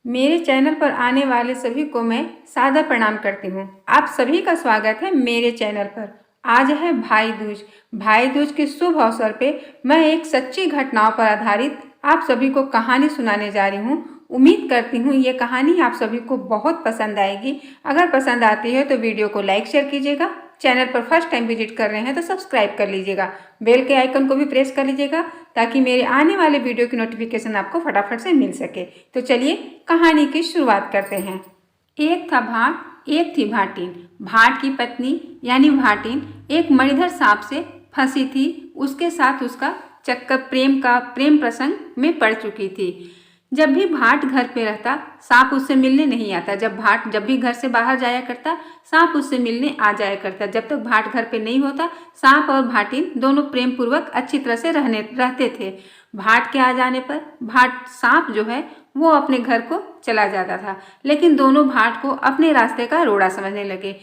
मेरे चैनल पर आने वाले सभी को मैं सादर प्रणाम करती हूँ। आप सभी का स्वागत है मेरे चैनल पर। आज है भाई दूज। भाई दूज के शुभ अवसर पे मैं एक सच्ची घटनाओं पर आधारित आप सभी को कहानी सुनाने जा रही हूँ। उम्मीद करती हूँ ये कहानी आप सभी को बहुत पसंद आएगी। अगर पसंद आती है तो वीडियो को लाइक शेयर कीजिएगा। चैनल पर फर्स्ट टाइम विजिट कर रहे हैं तो सब्सक्राइब कर लीजिएगा। बेल के आइकन को भी प्रेस कर लीजिएगा ताकि मेरे आने वाले वीडियो की नोटिफिकेशन आपको फटाफट से मिल सके। तो चलिए कहानी की शुरुआत करते हैं। एक था भाट, एक थी भाटिन। भाट की पत्नी यानी भाटिन एक मणिधर सांप से फंसी थी। उसके साथ उसका चक्कर प्रेम प्रसंग में पड़ चुकी थी। जब भी भाट घर पे रहता सांप उससे मिलने नहीं आता। जब भी घर से बाहर जाया करता सांप उससे मिलने आ जाया करता। जब तक भाट घर पे नहीं होता सांप और भाटिन दोनों प्रेम पूर्वक अच्छी तरह से रहते थे। भाट के आ जाने पर भाट सांप जो है वो अपने घर को चला जाता था, लेकिन दोनों भाट को अपने रास्ते का रोड़ा समझने लगे।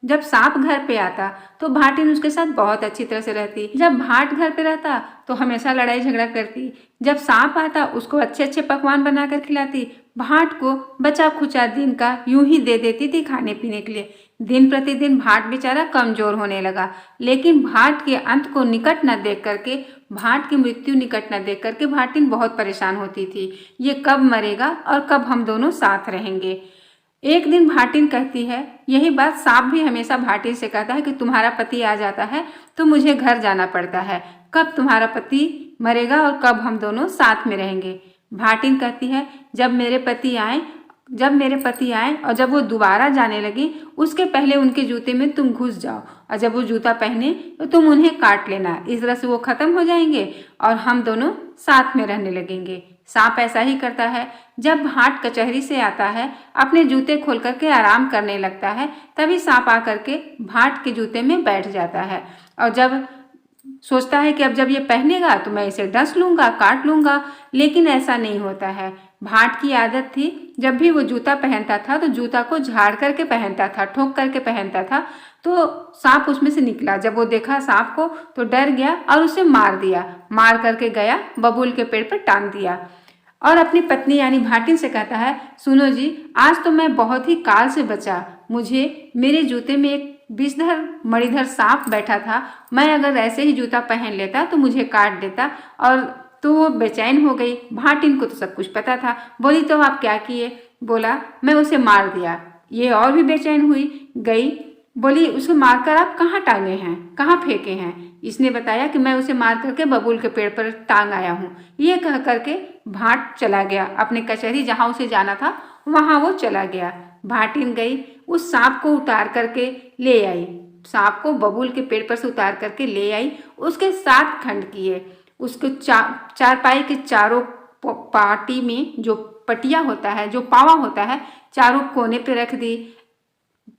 जब सांप घर पे आता तो भाटिन उसके साथ बहुत अच्छी तरह से रहती। जब भाट घर पे रहता तो हमेशा लड़ाई झगड़ा करती। जब सांप आता उसको अच्छे अच्छे पकवान बनाकर खिलाती। भाट को बचा खुचा दिन का यूं ही दे देती थी खाने पीने के लिए। दिन प्रतिदिन भाट बेचारा कमजोर होने लगा, लेकिन भाट के अंत को निकट न देख करके, भाट की मृत्यु निकट न देख करके भाटिन बहुत परेशान होती थी। ये कब मरेगा और कब हम दोनों साथ रहेंगे। एक दिन भाटिन कहती है, यही बात सांप भी हमेशा भाटिन से कहता है कि तुम्हारा पति आ जाता है तो मुझे घर जाना पड़ता है। कब तुम्हारा पति मरेगा और कब हम दोनों साथ में रहेंगे। भाटिन कहती है, जब मेरे पति आए और जब वो दोबारा जाने लगे उसके पहले उनके जूते में तुम घुस जाओ, और जब वो जूता पहने तो तुम उन्हें काट लेना। इस तरह से वो खत्म हो जाएंगे और हम दोनों साथ में रहने लगेंगे। सांप ऐसा ही करता है। जब भाट कचहरी से आता है अपने जूते खोल करके आराम करने लगता है, तभी सांप आकर के भाट के जूते में बैठ जाता है और जब सोचता है कि अब जब ये पहनेगा तो मैं इसे डस लूंगा, काट लूंगा, लेकिन ऐसा नहीं होता है। भाट की आदत थी, जब भी वो जूता पहनता था तो जूता को झाड़ करके पहनता था, ठोक करके पहनता था। तो सांप उसमें से निकला। जब वो देखा सांप को तो डर गया और उसे मार दिया। मार करके गया बबूल के पेड़ पर टांग दिया और अपनी पत्नी यानी भाटिन से कहता है, सुनो जी, आज तो मैं बहुत ही काल से बचा। मुझे मेरे जूते में एक विषधर मणिधर सांप बैठा था। मैं अगर ऐसे ही जूता पहन लेता तो मुझे काट देता। और तो वो बेचैन हो गई। भाटिन को तो सब कुछ पता था। बोली, तो आप क्या किए। बोला, मैं उसे मार दिया। ये और भी बेचैन हुई गई। बोली, उसे मारकर आप कहाँ टांगे हैं, कहाँ फेंके हैं। इसने बताया कि मैं उसे मार करके बबूल के पेड़ पर टांग आया हूँ। ये कह करके भाट चला गया अपने कचहरी, जहाँ उसे जाना था वहाँ वो चला गया। भाटिन गई, उस सांप को उतार करके ले आई। सांप को बबूल के पेड़ पर से उतार करके ले आई। उसके 7 खंड किए। उसको चारपाई के चारों पार्टी में जो पटिया होता है, जो पावा होता है, चारों कोने पे रख दी,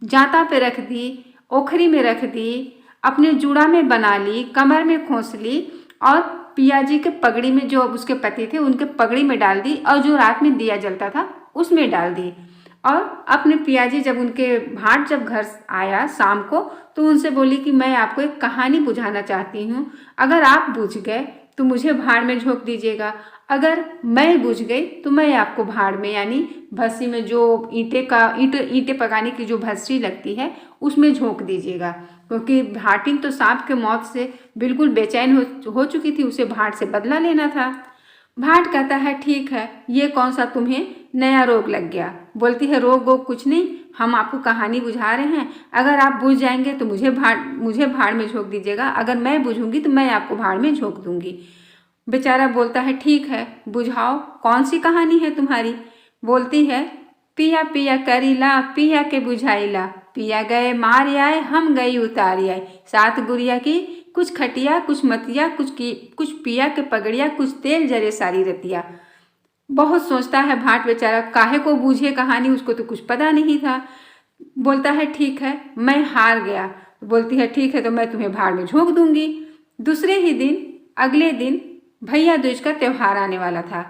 जांता पे रख दी, ओखरी में रख दी, अपने जूड़ा में बना ली, कमर में खोस ली और पिया जी के पगड़ी में, जो उसके पति थे उनके पगड़ी में डाल दी, और जो रात में दिया जलता था उसमें डाल दी। और अपने पिया जी भाट जब घर आया शाम को तो उनसे बोली कि मैं आपको एक कहानी बुझाना चाहती हूँ। अगर आप बुझ गए तो मुझे भाड़ में झोंक दीजिएगा, अगर मैं बुझ गई तो मैं आपको भाड़ में यानी भस्सी में, जो ईंटें पकाने की जो भस्सी लगती है उसमें झोंक दीजिएगा। क्योंकि भाटिन तो सांप के मौत से बिल्कुल बेचैन हो चुकी थी, उसे भाट से बदला लेना था। भाट कहता है, ठीक है, ये कौन सा तुम्हें नया रोग लग गया। बोलती है, रोग वोग कुछ नहीं, हम आपको कहानी बुझा रहे हैं। अगर आप बुझ जाएंगे तो मुझे भाड़ में झोंक दीजिएगा, अगर मैं बुझूंगी तो मैं आपको भाड़ में झोंक दूंगी। बेचारा बोलता है, ठीक है, बुझाओ, कौन सी कहानी है तुम्हारी। बोलती है, पिया पिया करीला, पिया के बुझाइला, पिया गए मार आए, हम गई उतार आए। 7 गुड़िया की, कुछ खटिया, कुछ मतिया, कुछ पिया के पगड़िया, कुछ तेल जरे सारी रतिया। बहुत सोचता है भाट बेचारा, काहे को बूझे कहानी, उसको तो कुछ पता नहीं था। बोलता है, ठीक है, मैं हार गया। बोलती है, ठीक है, तो मैं तुम्हें भाड़ में झोंक दूंगी। दूसरे ही दिन, अगले दिन भैया दूज का त्योहार आने वाला था।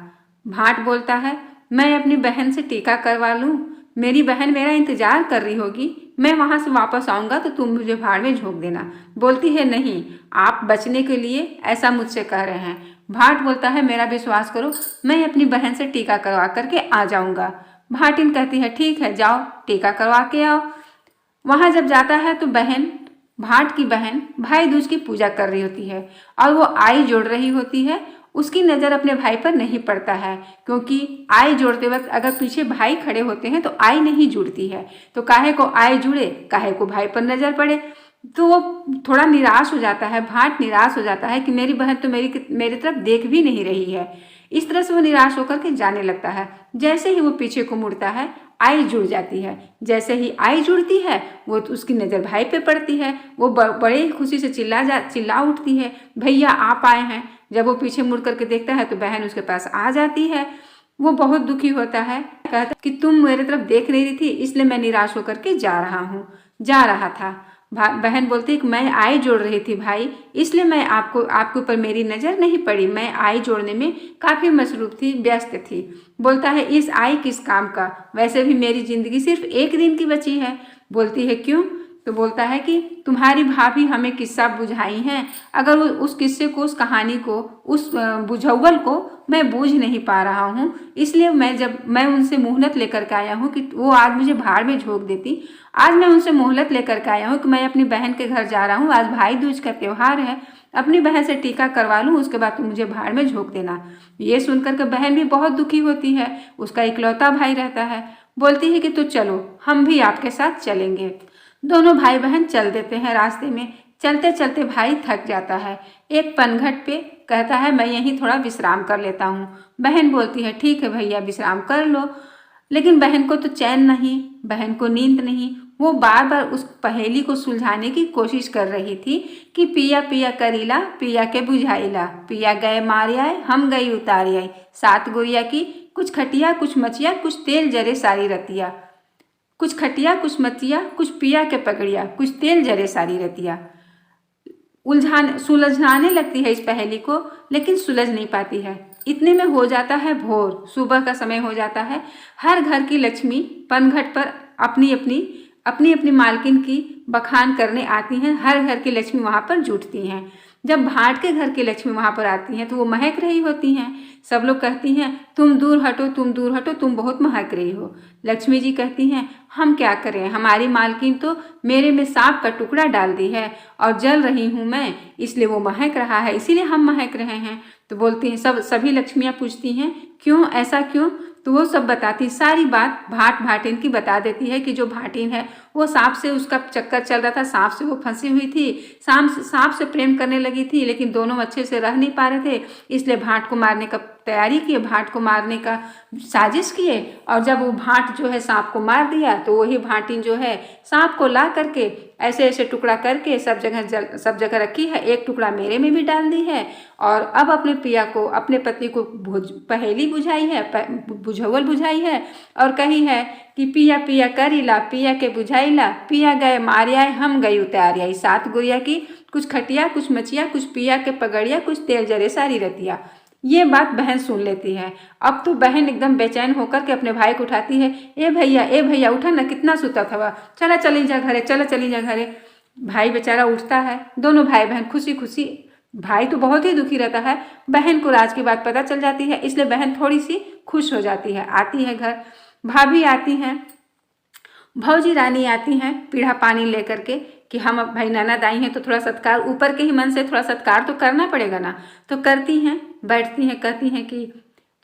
भाट बोलता है, मैं अपनी बहन से टीका करवा लूं, मेरी बहन मेरा इंतजार कर रही होगी, मैं वहां से वापस आऊंगा तो तुम मुझे भाड़ में झोंक देना। बोलती है, नहीं, आप बचने के लिए ऐसा मुझसे कह रहे हैं। भाट बोलता है मेरा विश्वास करो, मैं अपनी बहन से टीका करवा करके आ जाऊंगा। भाटिन कहती है ठीक है जाओ टीका करवा के आओ। वहां जब जाता है तो भाट की बहन भाई दूज की पूजा कर रही होती है और वो आई जोड़ रही होती है। उसकी नज़र अपने भाई पर नहीं पड़ता है, क्योंकि आई जोड़ते वक्त अगर पीछे भाई खड़े होते हैं तो आई नहीं जुड़ती है। तो काहे को आई जुड़े, काहे को भाई पर नज़र पड़े। तो वो थोड़ा निराश हो जाता है, भाट निराश हो जाता है कि मेरी बहन तो मेरी तरफ देख भी नहीं रही है। इस तरह से वो निराश होकर के जाने लगता है। जैसे ही वो पीछे को मुड़ता है आई जुड़ जाती है। जैसे ही आई जुड़ती है वो तो उसकी नज़र भाई पे पड़ती है। वो बड़े खुशी से चिल्ला उठती है भैया आप आए हैं। जब वो पीछे मुड़ करके देखता है तो बहन उसके पास आ जाती है। वो बहुत दुखी होता है, कहता कि तुम मेरे तरफ देख नहीं रही थी इसलिए मैं निराश होकर के जा रहा था। बहन बोलती है कि मैं आई जोड़ रही थी भाई, इसलिए मैं आपके ऊपर मेरी नज़र नहीं पड़ी। मैं आई जोड़ने में काफ़ी मसरूफ़ थी, व्यस्त थी। बोलता है इस आई किस काम का, वैसे भी मेरी ज़िंदगी सिर्फ एक दिन की बची है। बोलती है क्यों, तो बोलता है कि तुम्हारी भाभी हमें किस्सा बुझाई हैं, अगर उस किस्से को, उस कहानी को, उस बुझौल को मैं बूझ नहीं पा रहा हूँ, इसलिए मैं उनसे मोहलत लेकर के आया हूँ कि वो आज मुझे भाड़ में झोंक देती। आज मैं उनसे मोहलत लेकर के आया हूँ कि मैं अपनी बहन के घर जा रहा हूँ, आज भाई दूज का त्यौहार है, अपनी बहन से टीका करवा लूँ, उसके बाद तुम मुझे भाड़ में झोंक देना। ये सुनकर के बहन भी बहुत दुखी होती है, उसका इकलौता भाई रहता है। बोलती है कि तो चलो हम भी आपके साथ चलेंगे। दोनों भाई बहन चल देते हैं। रास्ते में चलते चलते भाई थक जाता है, एक पनघट पे कहता है मैं यहीं थोड़ा विश्राम कर लेता हूँ। बहन बोलती है ठीक है भैया विश्राम कर लो। लेकिन बहन को तो चैन नहीं, बहन को नींद नहीं। वो बार बार उस पहेली को सुलझाने की कोशिश कर रही थी कि पिया पिया करीला पिया के बुझाइला, पिया गए मारे आए हम गई उतारी आई, सात गुड़िया की कुछ खटिया कुछ मचिया कुछ तेल जरे सारी रतिया। कुछ खटिया कुछ मचिया कुछ पिया के पकड़िया कुछ तेल जरे सारी रतिया। सुलझाने लगती है इस पहेली को, लेकिन सुलझ नहीं पाती है। इतने में हो जाता है भोर, सुबह का समय हो जाता है। हर घर की लक्ष्मी पनघट पर अपनी अपनी मालकिन की बखान करने आती हैं। हर घर की लक्ष्मी वहाँ पर जुटती हैं। जब भाट के घर की लक्ष्मी वहाँ पर आती हैं तो वो महक रही होती हैं। सब लोग कहती हैं तुम दूर हटो, तुम दूर हटो, तुम बहुत महक रही हो। लक्ष्मी जी कहती हैं हम क्या करें, हमारी मालकिन तो मेरे में सांप का टुकड़ा डाल दी है और जल रही हूँ मैं, इसलिए वो महक रहा है, इसीलिए हम महक रहे हैं। तो बोलती हैं सभी लक्ष्मियाँ पूछती हैं क्यों, ऐसा क्यों। तो वो सब बताती, सारी बात भाटिन की बता देती है कि जो भाटिन है वो सांप से उसका चक्कर चल रहा था, सांप से वो फंसी हुई थी, सांप से प्रेम करने लगी थी, लेकिन दोनों अच्छे से रह नहीं पा रहे थे, इसलिए भाट को मारने का तैयारी किए, भाट को मारने का साजिश किए। और जब वो भाट जो है सांप को मार दिया तो वही भाटिन जो है सांप को ला करके ऐसे ऐसे टुकड़ा करके सब जगह रखी है, एक टुकड़ा मेरे में भी डाल दी है और अब अपने पिया को, अपने पति को पहेली बुझाई है, बुझौल बुझाई है और कही है कि पिया पिया करीला पिया के बुझाइला, पिया गए मारे आए हम गई उतार आई, सात गुड़िया की कुछ खटिया कुछ मचिया कुछ पिया के पगड़िया कुछ तेल जरे सारी रतिया। ये बात बहन सुन लेती है। अब तो बहन एकदम बेचैन होकर के अपने भाई को उठाती है, ए भैया उठा ना, कितना सुता था, चला चली जा घरे। भाई बेचारा उठता है। दोनों भाई बहन खुशी खुशी, भाई तो बहुत ही दुखी रहता है, बहन को राज की बात पता चल जाती है, इसलिए बहन थोड़ी सी खुश हो जाती है। आती है घर, भाभी आती हैं, भौजी रानी आती हैं पीढ़ा पानी लेकर के कि हम अब भाई ननद आई हैं तो थोड़ा सत्कार, ऊपर के ही मन से थोड़ा सत्कार तो करना पड़ेगा ना। तो करती हैं, बैठती हैं, कहती हैं कि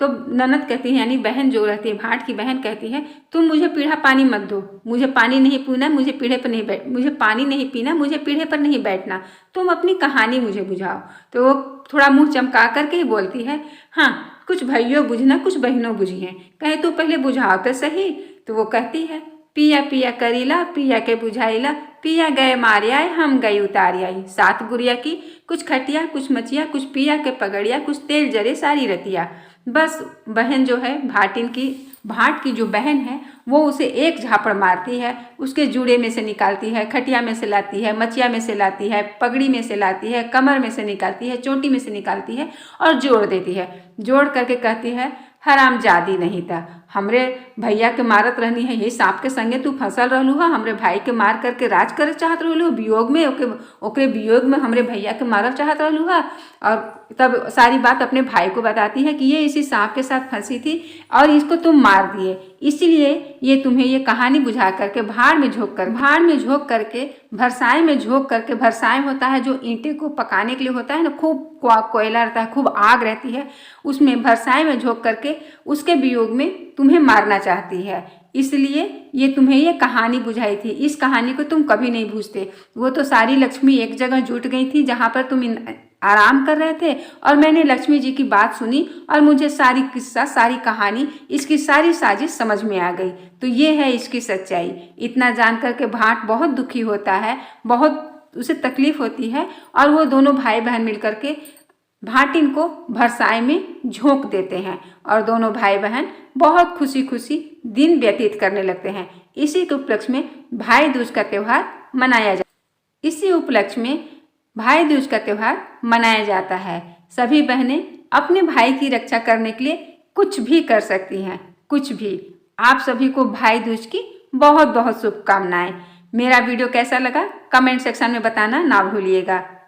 तो ननद कहती है, यानी बहन जो रहती है, भाट की बहन कहती है तुम मुझे पीढ़ा पानी मत दो, मुझे पानी नहीं पीना, मुझे पीढ़े पर नहीं बैठ, मुझे पानी नहीं पीना, मुझे पीढ़े पर नहीं बैठना, तुम अपनी कहानी मुझे बुझाओ। तो वो थोड़ा मुँह चमका करके ही बोलती है, हाँ कुछ भाइयों बुझना कुछ बहनों बुझी हैं, कहे तो पहले बुझाओ तो सही। तो वो कहती है पिया पिया करीला पिया के बुझाइला, पिया गए मारे आए हम गई उतारी आई, सात गुड़िया की कुछ खटिया कुछ मचिया कुछ पिया के पगड़िया कुछ तेल जरे सारी रतिया। बस बहन जो है भाट की जो बहन है वो उसे एक झापड़ मारती है, उसके जूड़े में से निकालती है, खटिया में से लाती है, मचिया में से लाती है, पगड़ी में से लाती है, कमर में से निकालती है, चोटी में से निकालती है और जोड़ देती है। जोड़ करके कहती है हरामजादी नहीं था, हमरे भैया के मारत रहनी है, यही सांप के संगे तू फंसल रहलू है, हमरे भाई के मार करके राज करे चाहत रहलू वियोग में, ओकरे वियोग में हमरे भैया के मारल चाहत रहलू है। और तब सारी बात अपने भाई को बताती है कि ये इसी सांप के साथ फंसी थी और इसको तुम मार दिए, इसीलिए ये तुम्हें ये कहानी बुझा करके भाड़ में झोंक करके भरसाई में झोंक करके, भरसाई होता है जो ईंटे को पकाने के लिए होता है ना, खूब कोयला रहता है, खूब आग रहती है, उसमें भरसाई में झोंक करके उसके वियोग में तुम्हें मारना चाहती है, इसलिए ये तुम्हें ये कहानी बुझाई थी। इस कहानी को तुम कभी नहीं भूलते। वो तो सारी लक्ष्मी एक जगह जुट गई थी जहाँ पर तुम आराम कर रहे थे और मैंने लक्ष्मी जी की बात सुनी और मुझे सारी किस्सा, सारी कहानी, इसकी सारी साजिश समझ में आ गई। तो ये है इसकी सच्चाई। इतना जान कर के भाट बहुत दुखी होता है, बहुत उसे तकलीफ होती है और वो दोनों भाई बहन मिलकर के भाटिन को भरसाई में झोंक देते हैं और दोनों भाई बहन बहुत खुशी खुशी दिन व्यतीत करने लगते हैं। इसी के उपलक्ष्य में भाई दूज का त्यौहार मनाया जाता है। सभी बहनें अपने भाई की रक्षा करने के लिए कुछ भी कर सकती हैं, कुछ भी। आप सभी को भाई दूज की बहुत बहुत शुभकामनाएं। मेरा वीडियो कैसा लगा कमेंट सेक्शन में बताना ना भूलिएगा।